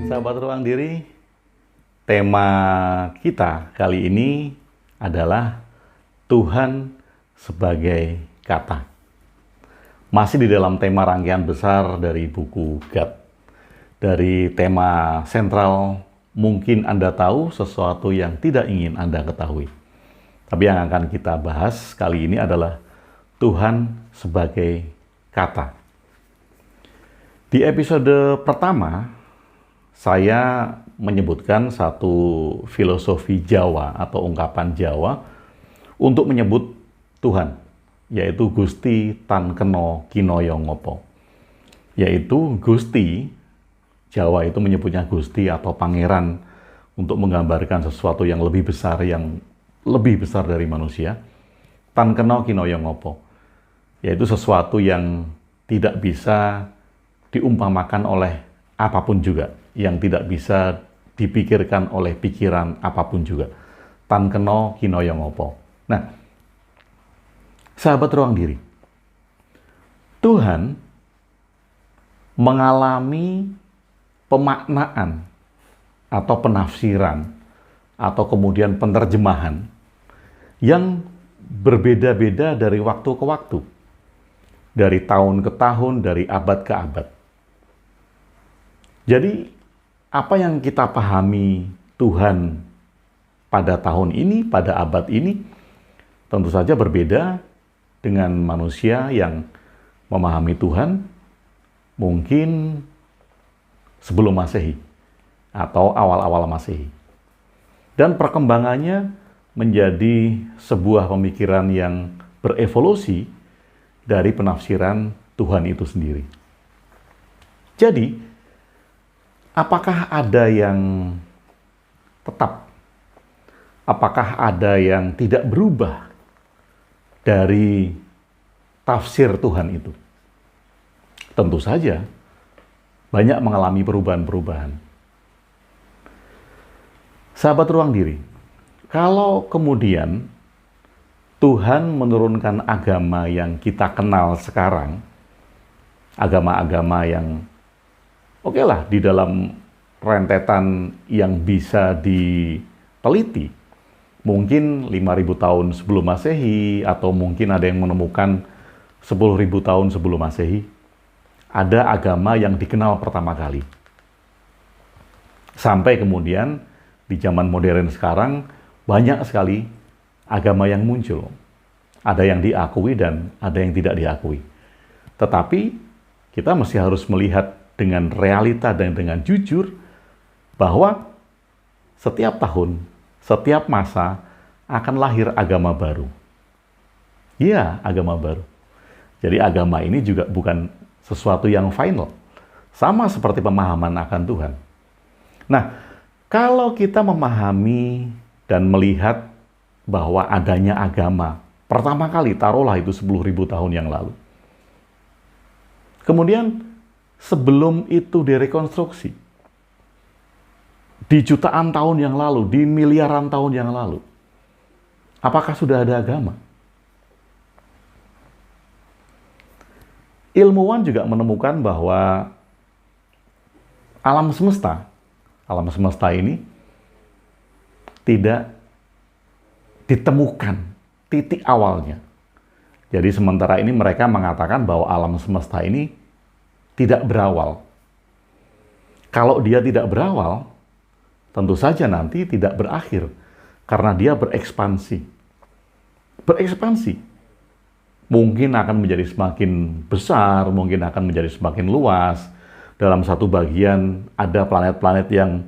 Sahabat Ruang Diri, tema kita kali ini adalah Tuhan sebagai kata. Masih di dalam tema rangkaian besar dari buku God. Dari tema sentral, mungkin Anda tahu sesuatu yang tidak ingin Anda ketahui. Tapi yang akan kita bahas kali ini adalah Tuhan sebagai kata. Di episode pertama, saya menyebutkan satu filosofi Jawa atau ungkapan Jawa untuk menyebut Tuhan, yaitu Gusti Tan Keno Kinaya Ngapa. Yaitu Gusti, Jawa itu menyebutnya Gusti atau Pangeran untuk menggambarkan sesuatu yang lebih besar dari manusia. Tan Keno Kinaya Ngapa, yaitu sesuatu yang tidak bisa diumpamakan oleh apapun juga, yang tidak bisa dipikirkan oleh pikiran apapun juga. Tan Keno Kinaya Ngapa. Nah, sahabat Ruang Diri, Tuhan mengalami pemaknaan atau penafsiran atau kemudian penerjemahan yang berbeda-beda dari waktu ke waktu, dari tahun ke tahun, dari abad ke abad. Jadi, apa yang kita pahami Tuhan pada tahun ini, pada abad ini, tentu saja berbeda dengan manusia yang memahami Tuhan mungkin sebelum Masehi atau awal-awal Masehi. Dan perkembangannya menjadi sebuah pemikiran yang berevolusi dari penafsiran Tuhan itu sendiri. Jadi, apakah ada yang tetap? Apakah ada yang tidak berubah dari tafsir Tuhan itu? Tentu saja, banyak mengalami perubahan-perubahan. Sahabat Ruang Diri, kalau kemudian Tuhan menurunkan agama yang kita kenal sekarang, agama-agama yang oke lah di dalam rentetan yang bisa diteliti, mungkin 5.000 tahun sebelum Masehi, atau mungkin ada yang menemukan 10.000 tahun sebelum Masehi, ada agama yang dikenal pertama kali. Sampai kemudian di zaman modern sekarang, banyak sekali agama yang muncul. Ada yang diakui dan ada yang tidak diakui. Tetapi kita mesti harus melihat dengan realita dan dengan jujur bahwa setiap tahun, setiap masa akan lahir agama baru. Iya, agama baru. Jadi agama ini juga bukan sesuatu yang final. Sama seperti pemahaman akan Tuhan. Nah, kalau kita memahami dan melihat bahwa adanya agama pertama kali, taruhlah itu 10.000 tahun yang lalu. Kemudian sebelum itu direkonstruksi, di jutaan tahun yang lalu, di miliaran tahun yang lalu, apakah sudah ada agama? Ilmuwan juga menemukan bahwa alam semesta ini tidak ditemukan titik awalnya. Jadi sementara ini mereka mengatakan bahwa alam semesta ini tidak berawal. Kalau dia tidak berawal, tentu saja nanti tidak berakhir, karena dia berekspansi. Berekspansi. Mungkin akan menjadi semakin besar, mungkin akan menjadi semakin luas. Dalam satu bagian ada planet-planet yang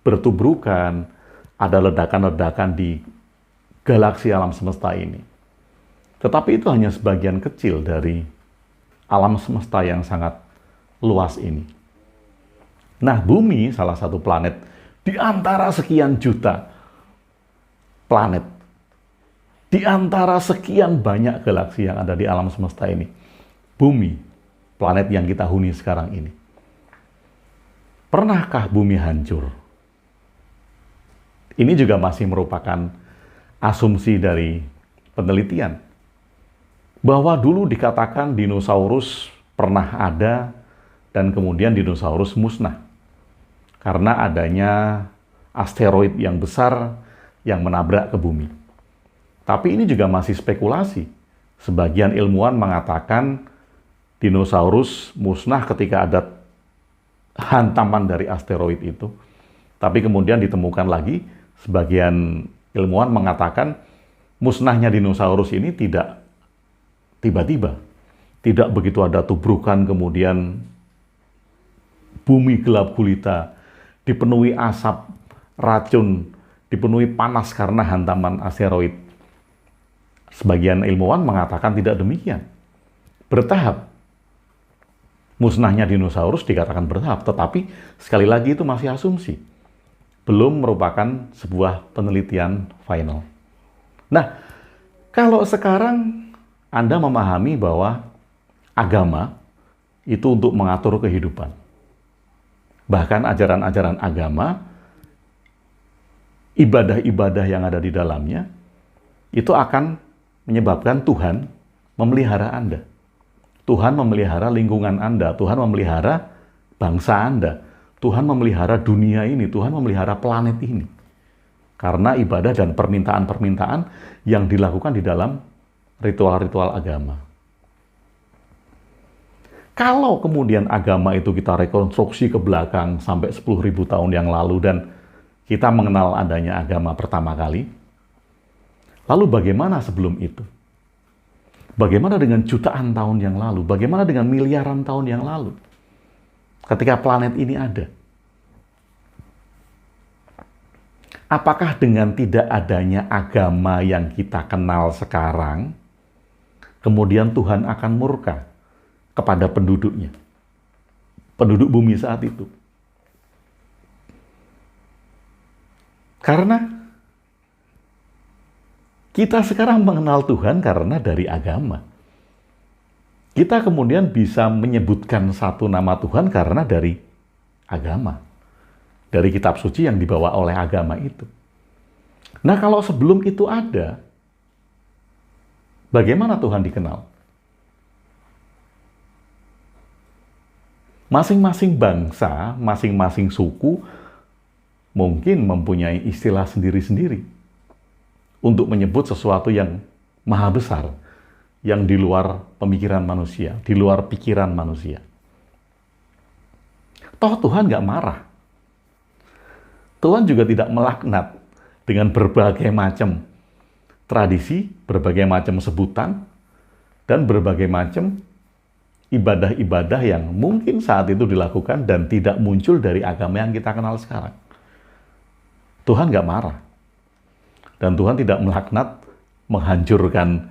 bertubrukan, ada ledakan-ledakan di galaksi alam semesta ini. Tetapi itu hanya sebagian kecil dari alam semesta yang sangat luas ini. Nah, bumi salah satu planet di antara sekian juta planet, di antara sekian banyak galaksi yang ada di alam semesta ini. Bumi, planet yang kita huni sekarang ini. Pernahkah bumi hancur? Ini juga masih merupakan asumsi dari penelitian. bahwa dulu dikatakan dinosaurus pernah ada dan kemudian dinosaurus musnah karena adanya asteroid yang besar yang menabrak ke bumi. Tapi ini juga masih spekulasi. Sebagian ilmuwan mengatakan dinosaurus musnah ketika ada hantaman dari asteroid itu. Tapi kemudian ditemukan lagi, sebagian ilmuwan mengatakan musnahnya dinosaurus ini tidak tiba-tiba. Tidak begitu ada tubrukan kemudian bumi gelap gulita, dipenuhi asap, racun, dipenuhi panas karena hantaman asteroid. Sebagian ilmuwan mengatakan tidak demikian. Bertahap. Musnahnya dinosaurus dikatakan bertahap, tetapi sekali lagi itu masih asumsi. Belum merupakan sebuah penelitian final. Nah, kalau sekarang Anda memahami bahwa agama itu untuk mengatur kehidupan. Bahkan ajaran-ajaran agama, ibadah-ibadah yang ada di dalamnya, itu akan menyebabkan Tuhan memelihara Anda. Tuhan memelihara lingkungan Anda, Tuhan memelihara bangsa Anda, Tuhan memelihara dunia ini, Tuhan memelihara planet ini. Karena ibadah dan permintaan-permintaan yang dilakukan di dalam ritual-ritual agama. Kalau kemudian agama itu kita rekonstruksi ke belakang sampai 10.000 tahun yang lalu dan kita mengenal adanya agama pertama kali, lalu bagaimana sebelum itu? Bagaimana dengan jutaan tahun yang lalu? Bagaimana dengan miliaran tahun yang lalu? Ketika planet ini ada. Apakah dengan tidak adanya agama yang kita kenal sekarang, kemudian Tuhan akan murka kepada penduduknya? Penduduk bumi saat itu. Karena kita sekarang mengenal Tuhan karena dari agama. Kita kemudian bisa menyebutkan satu nama Tuhan karena dari agama. Dari kitab suci yang dibawa oleh agama itu. Nah, kalau sebelum itu ada, bagaimana Tuhan dikenal? Masing-masing bangsa, masing-masing suku mungkin mempunyai istilah sendiri-sendiri untuk menyebut sesuatu yang maha besar, yang di luar pemikiran manusia, di luar pikiran manusia. Toh Tuhan nggak marah. Tuhan juga tidak melaknat dengan berbagai macam tradisi, berbagai macam sebutan, dan berbagai macam ibadah-ibadah yang mungkin saat itu dilakukan dan tidak muncul dari agama yang kita kenal sekarang. Tuhan nggak marah. Dan Tuhan tidak melaknat, menghancurkan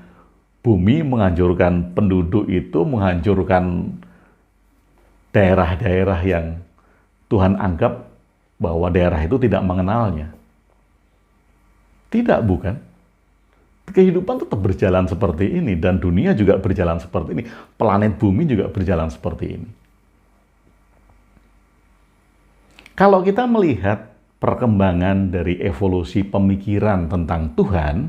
bumi, menghancurkan penduduk itu, menghancurkan daerah-daerah yang Tuhan anggap bahwa daerah itu tidak mengenalnya. Tidak, bukan? Kehidupan tetap berjalan seperti ini, dan dunia juga berjalan seperti ini. Planet bumi juga berjalan seperti ini. Kalau kita melihat perkembangan dari evolusi pemikiran tentang Tuhan,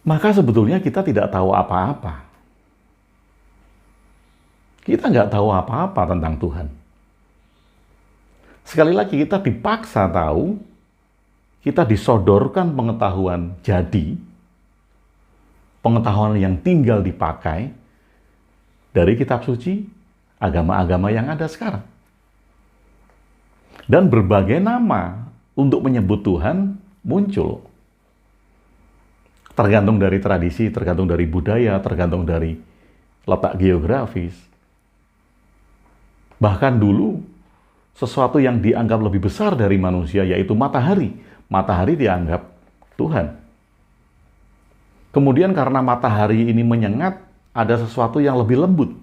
maka sebetulnya kita tidak tahu apa-apa. Kita nggak tahu apa-apa tentang Tuhan. Sekali lagi kita dipaksa tahu, kita disodorkan pengetahuan jadi, pengetahuan yang tinggal dipakai dari kitab suci, agama-agama yang ada sekarang. Dan berbagai nama untuk menyebut Tuhan muncul. Tergantung dari tradisi, tergantung dari budaya, tergantung dari letak geografis. Bahkan dulu, sesuatu yang dianggap lebih besar dari manusia, yaitu matahari. Matahari dianggap Tuhan. Kemudian karena matahari ini menyengat, ada sesuatu yang lebih lembut.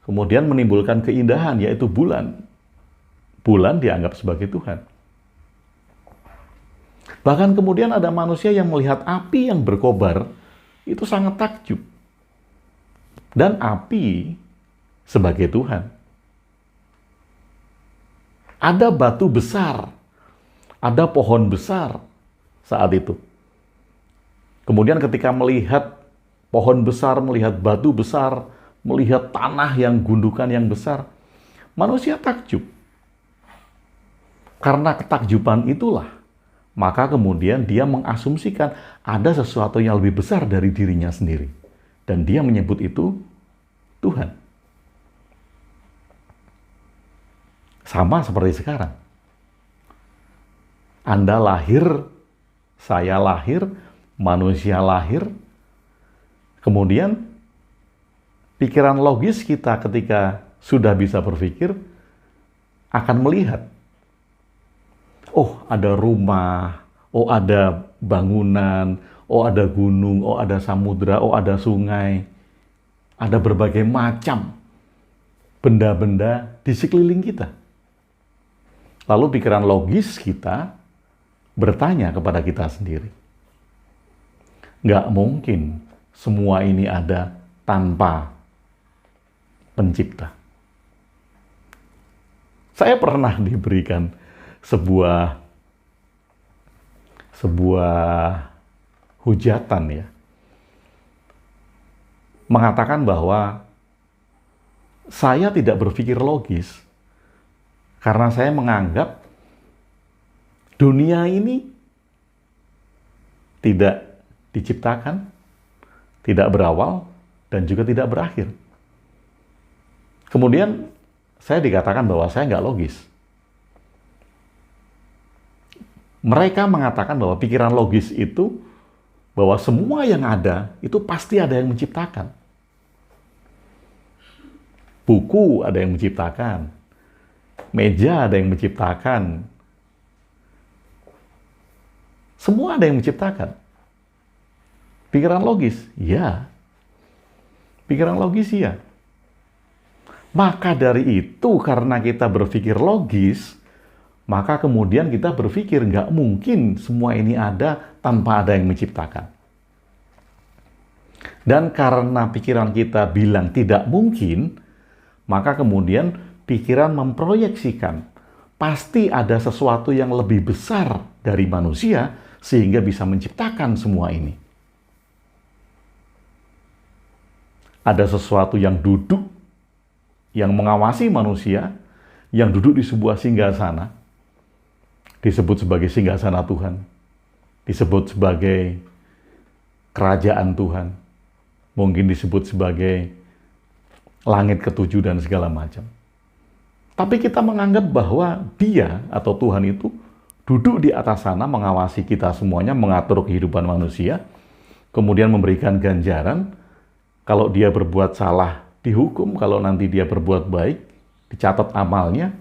Kemudian menimbulkan keindahan, yaitu bulan. Bulan dianggap sebagai Tuhan. Bahkan kemudian ada manusia yang melihat api yang berkobar, itu sangat takjub. Dan api sebagai Tuhan. Ada batu besar, ada pohon besar saat itu. Kemudian ketika melihat pohon besar, melihat batu besar, melihat tanah yang gundukan yang besar. Manusia takjub. Karena ketakjuban itulah, maka kemudian dia mengasumsikan ada sesuatu yang lebih besar dari dirinya sendiri. Dan dia menyebut itu Tuhan. Sama seperti sekarang. Anda lahir, saya lahir, manusia lahir, kemudian pikiran logis kita ketika sudah bisa berpikir akan melihat, oh ada rumah, oh ada bangunan, oh ada gunung, oh ada samudra, oh ada sungai, ada berbagai macam benda-benda di sekeliling kita. Lalu pikiran logis kita bertanya kepada kita sendiri, nggak mungkin semua ini ada tanpa pencipta. Saya pernah diberikan sebuah hujatan ya, mengatakan bahwa saya tidak berpikir logis karena saya menganggap dunia ini tidak diciptakan, tidak berawal, dan juga tidak berakhir. Kemudian saya dikatakan bahwa saya nggak logis. Mereka mengatakan bahwa pikiran logis itu, bahwa semua yang ada, itu pasti ada yang menciptakan. Buku ada yang menciptakan, meja ada yang menciptakan, semua ada yang menciptakan. Pikiran logis, ya. Pikiran logis, ya. Maka dari itu, karena kita berpikir logis, maka kemudian kita berpikir nggak mungkin semua ini ada tanpa ada yang menciptakan. Dan karena pikiran kita bilang tidak mungkin, maka kemudian pikiran memproyeksikan pasti ada sesuatu yang lebih besar dari manusia sehingga bisa menciptakan semua ini. Ada sesuatu yang duduk, yang mengawasi manusia, yang duduk di sebuah singgasana, disebut sebagai singgasana Tuhan, disebut sebagai kerajaan Tuhan, mungkin disebut sebagai langit ketujuh dan segala macam. Tapi kita menganggap bahwa dia atau Tuhan itu duduk di atas sana mengawasi kita semuanya, mengatur kehidupan manusia, kemudian memberikan ganjaran. Kalau dia berbuat salah, dihukum. Kalau nanti dia berbuat baik, dicatat amalnya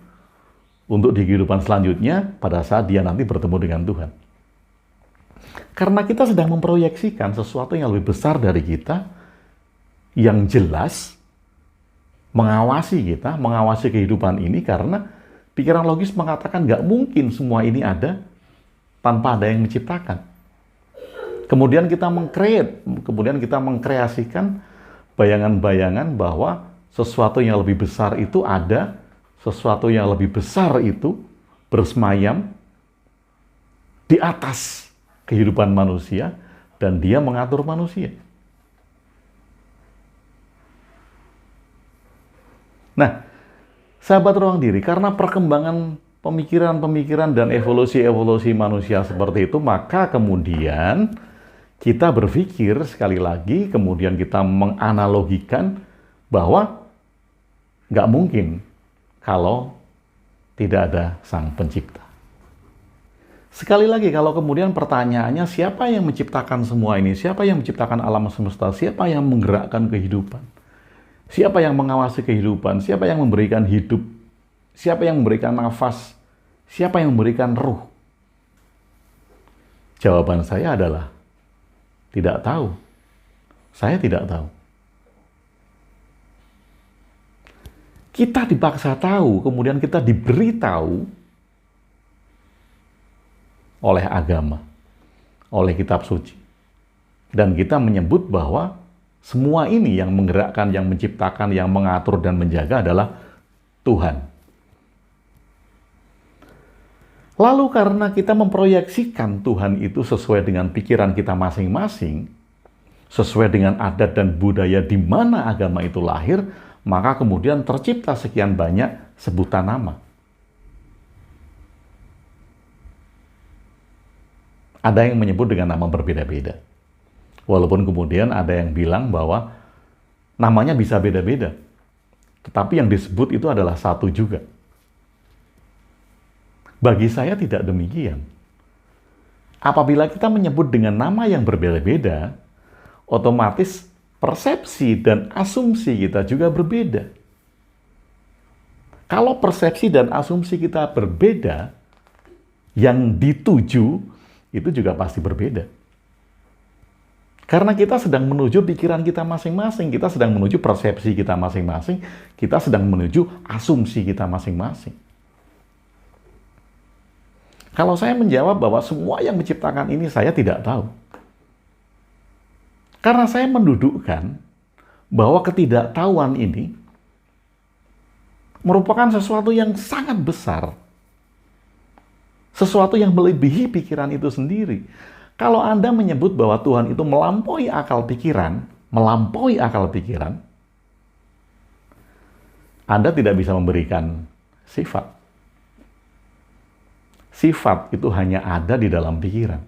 untuk di kehidupan selanjutnya pada saat dia nanti bertemu dengan Tuhan. Karena kita sedang memproyeksikan sesuatu yang lebih besar dari kita, yang jelas mengawasi kita, mengawasi kehidupan ini, karena pikiran logis mengatakan nggak mungkin semua ini ada tanpa ada yang menciptakan. Kemudian kita mengkreasikan bayangan-bayangan bahwa sesuatu yang lebih besar itu ada, sesuatu yang lebih besar itu bersemayam di atas kehidupan manusia, dan dia mengatur manusia. Nah, sahabat ruang diri, karena perkembangan pemikiran-pemikiran dan evolusi-evolusi manusia seperti itu, maka kemudian kita berpikir sekali lagi, kemudian kita menganalogikan bahwa nggak mungkin kalau tidak ada Sang Pencipta. Sekali lagi, kalau kemudian pertanyaannya siapa yang menciptakan semua ini? Siapa yang menciptakan alam semesta? Siapa yang menggerakkan kehidupan? Siapa yang mengawasi kehidupan? Siapa yang memberikan hidup? Siapa yang memberikan nafas? Siapa yang memberikan ruh? Jawaban saya adalah tidak tahu. Saya tidak tahu. Kita dipaksa tahu, kemudian kita diberitahu oleh agama, oleh kitab suci. Dan kita menyebut bahwa semua ini yang menggerakkan, yang menciptakan, yang mengatur dan menjaga adalah Tuhan. Lalu karena kita memproyeksikan Tuhan itu sesuai dengan pikiran kita masing-masing, sesuai dengan adat dan budaya di mana agama itu lahir, maka kemudian tercipta sekian banyak sebutan nama. Ada yang menyebut dengan nama berbeda-beda. Walaupun kemudian ada yang bilang bahwa namanya bisa beda-beda. Tetapi yang disebut itu adalah satu juga. Bagi saya tidak demikian. Apabila kita menyebut dengan nama yang berbeda-beda, otomatis persepsi dan asumsi kita juga berbeda. Kalau persepsi dan asumsi kita berbeda, yang dituju itu juga pasti berbeda. Karena kita sedang menuju pikiran kita masing-masing, kita sedang menuju persepsi kita masing-masing, kita sedang menuju asumsi kita masing-masing. Kalau saya menjawab bahwa semua yang menciptakan ini saya tidak tahu. Karena saya mendudukkan bahwa ketidaktahuan ini merupakan sesuatu yang sangat besar. Sesuatu yang melebihi pikiran itu sendiri. Kalau Anda menyebut bahwa Tuhan itu melampaui akal pikiran, Anda tidak bisa memberikan sifat. Sifat itu hanya ada di dalam pikiran.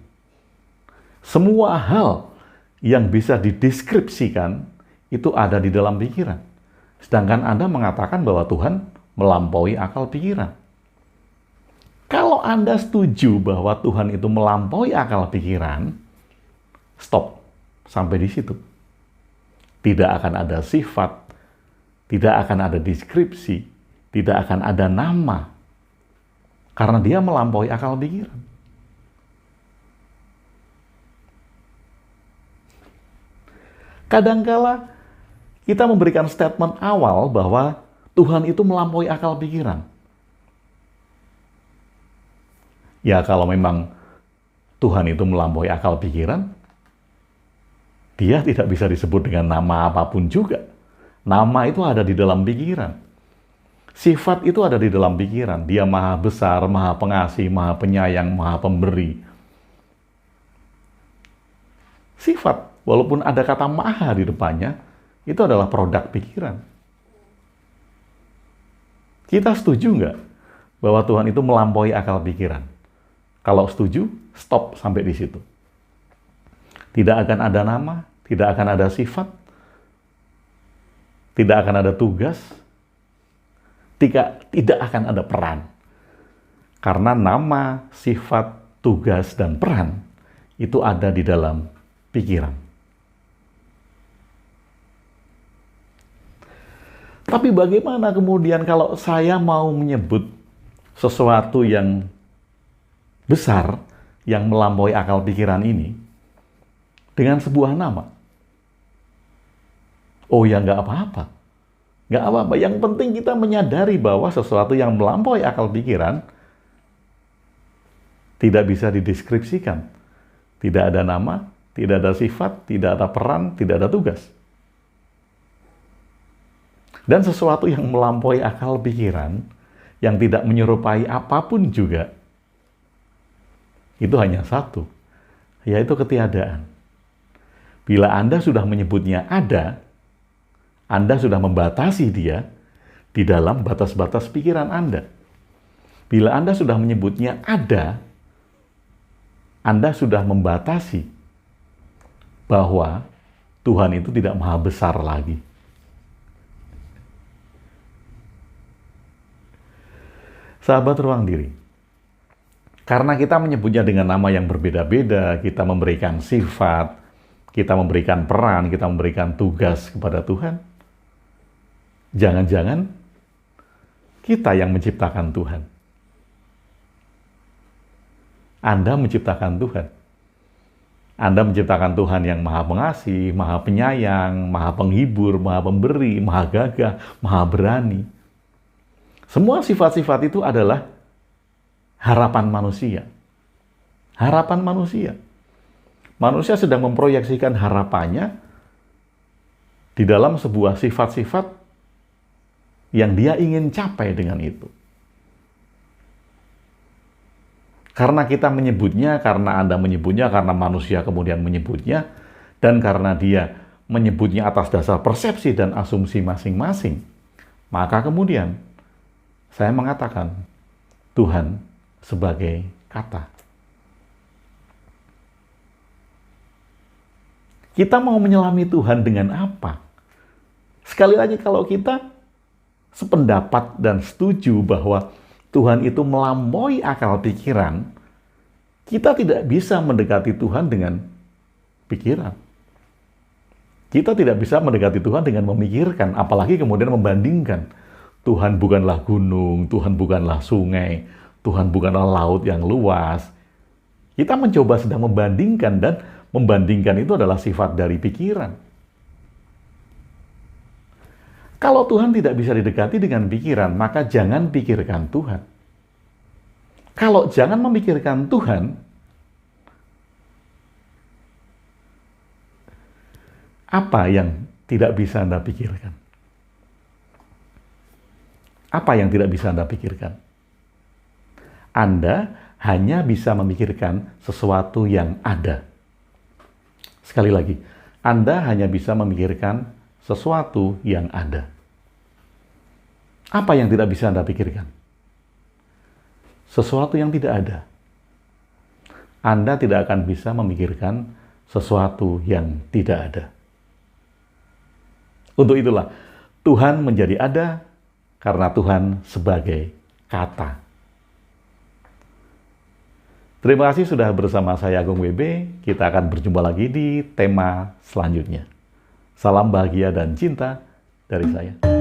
Semua hal yang bisa dideskripsikan itu ada di dalam pikiran. Sedangkan Anda mengatakan bahwa Tuhan melampaui akal pikiran. Kalau Anda setuju bahwa Tuhan itu melampaui akal pikiran, stop sampai di situ. Tidak akan ada sifat, tidak akan ada deskripsi, tidak akan ada nama. Karena dia melampaui akal pikiran. Kadangkala kita memberikan statement awal bahwa Tuhan itu melampaui akal pikiran. Ya kalau memang Tuhan itu melampaui akal pikiran, dia tidak bisa disebut dengan nama apapun juga. Nama itu ada di dalam pikiran. Sifat itu ada di dalam pikiran. Dia maha besar, maha pengasih, maha penyayang, maha pemberi. Sifat, walaupun ada kata maha di depannya, itu adalah produk pikiran. Kita setuju nggak bahwa Tuhan itu melampaui akal pikiran? Kalau setuju, stop sampai di situ. Tidak akan ada nama, tidak akan ada sifat, tidak akan ada tugas, tidak akan ada peran. Karena nama, sifat, tugas, dan peran itu ada di dalam pikiran. Tapi bagaimana kemudian kalau saya mau menyebut sesuatu yang besar, yang melampaui akal pikiran ini, dengan sebuah nama? Oh ya, nggak apa-apa. Nggak apa-apa. Yang penting kita menyadari bahwa sesuatu yang melampaui akal pikiran tidak bisa dideskripsikan. Tidak ada nama, tidak ada sifat, tidak ada peran, tidak ada tugas. Dan sesuatu yang melampaui akal pikiran, yang tidak menyerupai apapun juga, itu hanya satu, yaitu ketiadaan. Bila Anda sudah menyebutnya ada, Anda sudah membatasi dia di dalam batas-batas pikiran Anda. Bila Anda sudah menyebutnya ada, Anda sudah membatasi bahwa Tuhan itu tidak maha besar lagi. Sahabat Ruang Diri, karena kita menyebutnya dengan nama yang berbeda-beda, kita memberikan sifat, kita memberikan peran, kita memberikan tugas kepada Tuhan, jangan-jangan kita yang menciptakan Tuhan. Anda menciptakan Tuhan. Anda menciptakan Tuhan yang maha pengasih, maha penyayang, maha penghibur, maha pemberi, maha gagah, maha berani. Semua sifat-sifat itu adalah harapan manusia. Harapan manusia. Manusia sedang memproyeksikan harapannya di dalam sebuah sifat-sifat yang dia ingin capai dengan itu. Karena kita menyebutnya, karena Anda menyebutnya, karena manusia kemudian menyebutnya, Dan karena dia menyebutnya atas dasar persepsi dan asumsi masing-masing, maka kemudian saya mengatakan Tuhan sebagai kata. Kita mau menyelami Tuhan dengan apa? Sekali lagi, kalau kita sependapat dan setuju bahwa Tuhan itu melampaui akal pikiran, kita tidak bisa mendekati Tuhan dengan pikiran. Kita tidak bisa mendekati Tuhan dengan memikirkan, apalagi kemudian membandingkan. Tuhan bukanlah gunung, Tuhan bukanlah sungai, Tuhan bukanlah laut yang luas. Kita mencoba sedang membandingkan, dan membandingkan itu adalah sifat dari pikiran. Kalau Tuhan tidak bisa didekati dengan pikiran, maka jangan pikirkan Tuhan. Kalau jangan memikirkan Tuhan, apa yang tidak bisa Anda pikirkan? Apa yang tidak bisa Anda pikirkan? Anda hanya bisa memikirkan sesuatu yang ada. Sekali lagi, Anda hanya bisa memikirkan sesuatu yang ada. Apa yang tidak bisa Anda pikirkan? Sesuatu yang tidak ada. Anda tidak akan bisa memikirkan sesuatu yang tidak ada. Untuk itulah, Tuhan menjadi ada karena Tuhan sebagai kata. Terima kasih sudah bersama saya Agung WB. Kita akan berjumpa lagi di tema selanjutnya. Salam bahagia dan cinta dari saya.